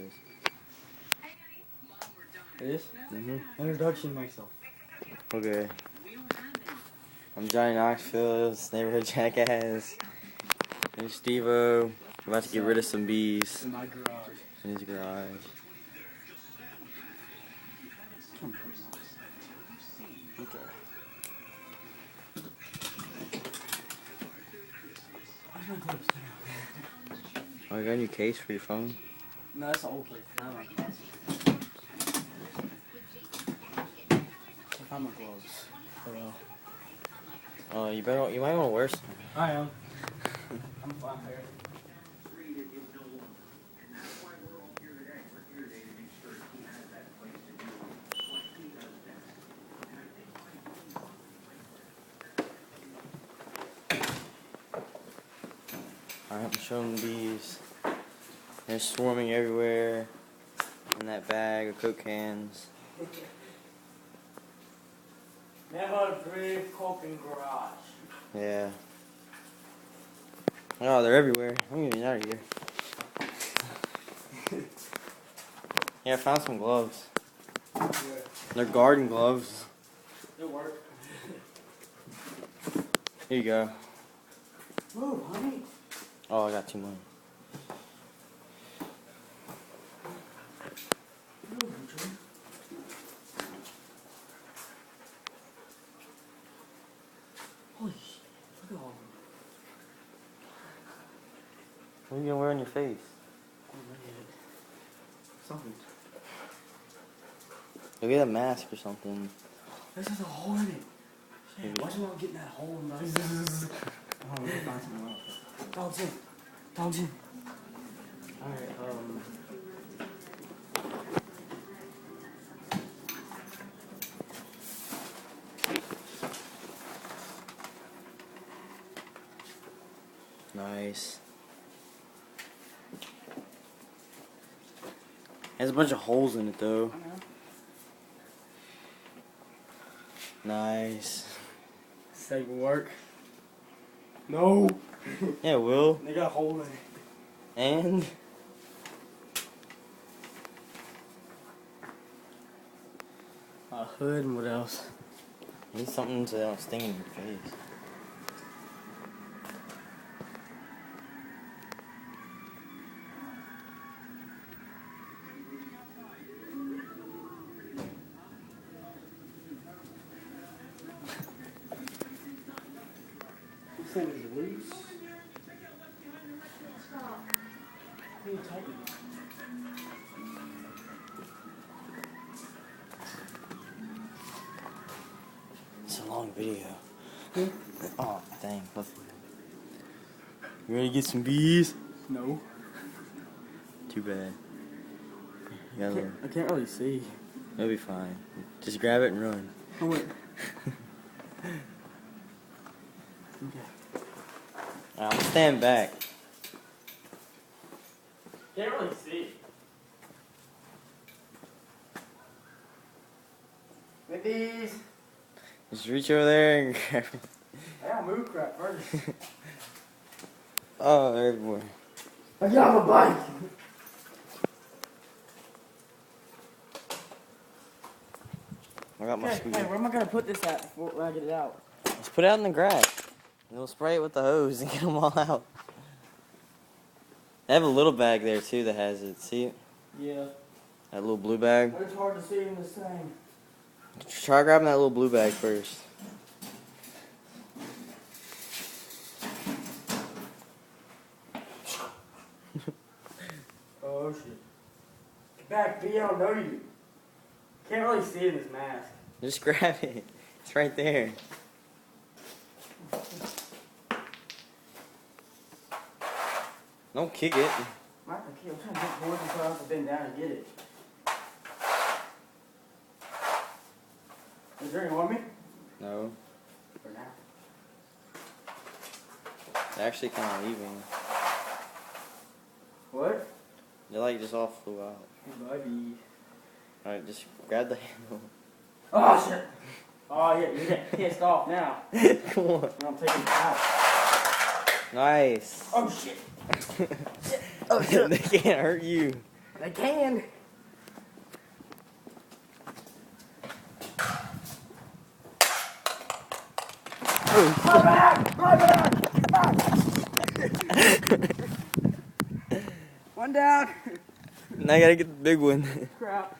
is. It is? Mm-hmm. Introduction myself. Okay. I'm Johnny Knoxville, this neighborhood jackass. There's Steve-O. We're about to get rid of some bees In my garage. in his garage. Okay. Where's my gloves? Oh, you got a new case for your phone? No, that's the old place. Not my gloves. I found my gloves. Oh, you might want to wear some. I am. I'm fine here. Alright, I'm showing the bees. They're swarming everywhere in that bag of Coke cans. Never breathe cooking garage. Yeah. Oh, they're everywhere. I'm getting out of here. Yeah, I found some gloves. Yeah. They're garden gloves. They work. Here you go. Move, honey. Oh, I got too many. Move, Drew. Holy shit. Look at all of them. What are you gonna wear on your face? Oh, my head. Something. Go get a mask or something. This has a hole in it. Shit, Maybe. watch him not getting that hole in my... Oh, we're find something else. Dogs in. Dogs in. Alright, Nice. Has a bunch of holes in it though. Nice. This thing will work. No. Yeah, it will. They got a hole in it. And A hood and what else? need something so they don't sting in your face. This thing is loose. What are you typing? It's a long video. Oh, dang. You ready to get some bees? No. Too bad. You gotta I can't really see. It'll be fine. Just grab it and run. Oh, wait. Okay. Alright, I'll stand back. Can't really see. With these. Just reach over there and grab it. I gotta move crap first. Oh, they're everywhere. I got a bike. I got my Hey, scooter. where am I gonna put this at before I get it out? Let's put it out in the grass. And we'll spray it with the hose and get them all out. They have a little bag there too that has it. See it? Yeah. That little blue bag. It's hard to see in this thing. Try grabbing that little blue bag first. Oh shit. Get back, B, I don't know you. Can't really see in this mask. Just grab it. It's right there. Don't kick it. I'm trying to get boards until I have to bend down and get it. Is there any want me? No. For now. They're actually kind of leaving. What? They're like just all flew out. Hey, buddy. Alright, just grab the handle. Oh shit! Oh yeah, you get pissed off now. Come on. I'm taking it out. Nice. Oh shit! Oh shit. They can't hurt you. They can. My bag! My bag! One down. Now I gotta get the big one. Crap.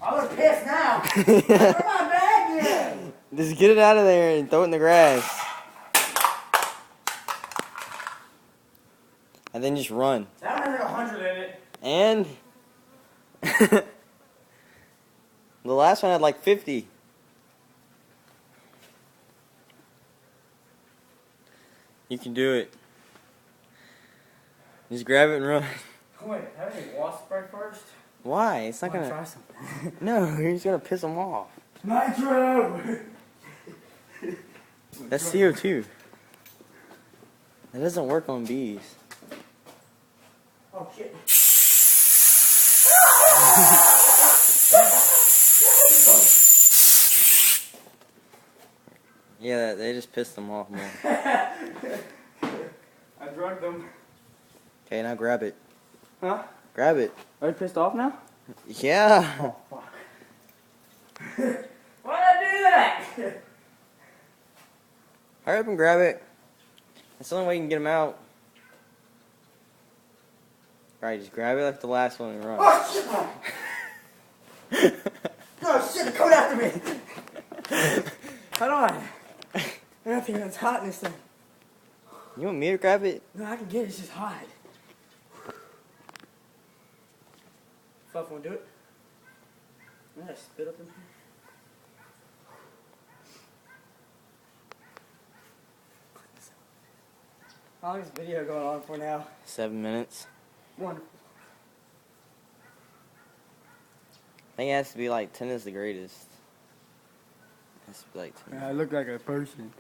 I was pissed now. Where's my bag at? Just get it out of there and throw it in the grass. And then just run. That one has like 100 in it. And the last one had like 50. You can do it. Just grab it and run. Wait, have any wasp spray first? Why? It's not Wanna gonna. try something. No, you're just gonna piss them off. Nitro! That's CO2. That doesn't work on bees. Oh shit. Yeah, they just pissed them off more. I drugged them. Okay, now grab it. Huh? Grab it. Are you pissed off now? Yeah. Oh, fuck. Why'd I do that? Hurry up and grab it. That's the only way you can get them out. Alright, just grab it like the last one and run. Oh shit! Oh shit, they're coming after me! Hold on. I don't think it's hot in this thing. You want me to grab it? No, I can get it, it's just hot. Fuck, wanna do it? I'm gonna spit up in here. How long is this video going on for now? 7 minutes. Wonderful. I think it has to be like 10 is the greatest. It has to be like 10. I look like a person.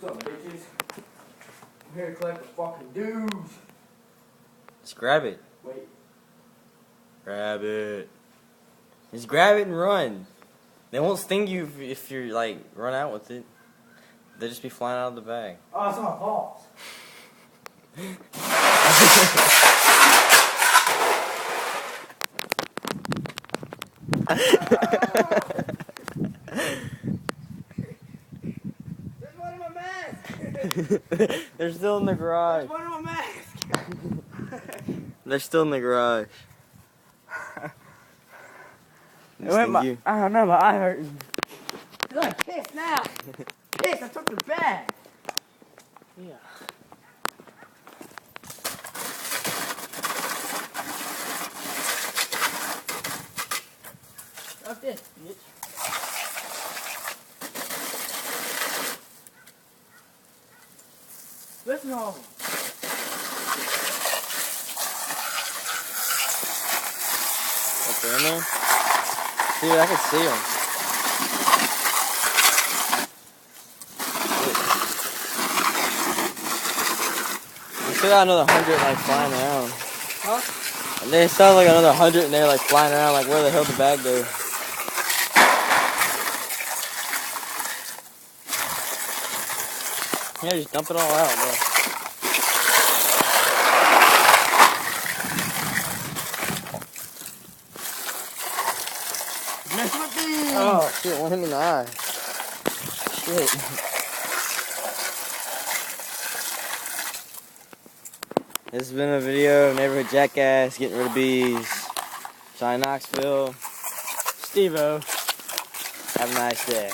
What's up, bitches? I'm here to collect the fucking dues. Just grab it. Wait. Grab it. Just grab it and run. They won't sting you if you're like run out with it. They'll just be flying out of the bag. Oh, it's on my balls. There's one in my mask. They're still in the garage. There's one in my mask. They're still in the garage. You. I don't know, my eye hurting. I'm pissed now. Pissed, I took the bag. Yeah. Fuck this, bitch. Listen to all of them. Up there, man. Dude, I can see them. I still got another 100 like flying around. Huh? And they still have like another 100 and they're like flying around like where the hell did the bag go? Yeah, just dump it all out, bro. Mess with these. Oh shit, one hit me in the eye. Shit. This has been a video of Neighborhood Jackass getting rid of bees. Johnny Knoxville. Steve-O. Have a nice day.